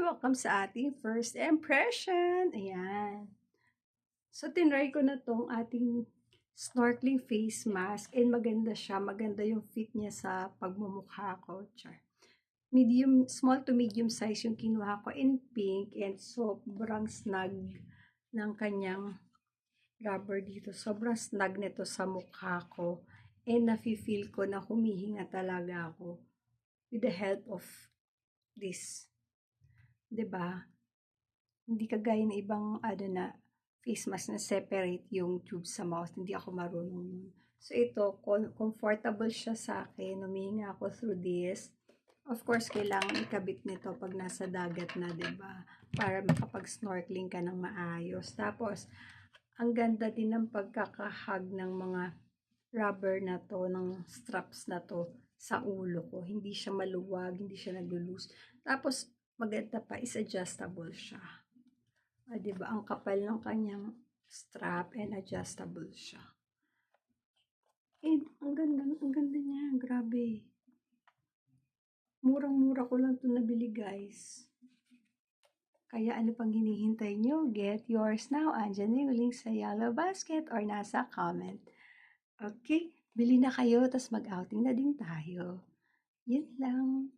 welcome sa ating first impression. Ayan. So, tinry ko na tong ating snorkeling face mask and maganda siya. Maganda yung fit niya sa pagmumukha ko. Char. Medium, small to medium size yung kinuha ko in pink and sobrang snug ng kanyang rubber dito. Sobrang snug nito sa mukha ko. And nafe-feel ko na humihinga talaga ako with the help of this. 'Di ba? Hindi kagaya ng ibang na face mask na separate yung tube sa mouth. Hindi ako marunong nun. So ito, comfortable siya sa akin. Humihinga ako through this. Of course, kailangan ikabit nito pag nasa dagat na, 'di ba? Para makapag-snorkeling ka ng maayos. Tapos, ang ganda din ng pagkakahag ng mga rubber na to, ng straps na to sa ulo ko. Hindi siya maluwag, hindi siya nag-loose. Tapos, maganda pa is adjustable siya. Ah, 'di ba? Ang kapal ng kanyang strap and adjustable siya. And ang ganda niya, grabe. Murang-mura ko lang 'to nabili, guys. Kaya ano pang hinihintay nyo? Get yours now. Andyan yung link sa yellow basket or nasa comment. Okay, bili na kayo, tas mag-outing na din tayo. Yun lang.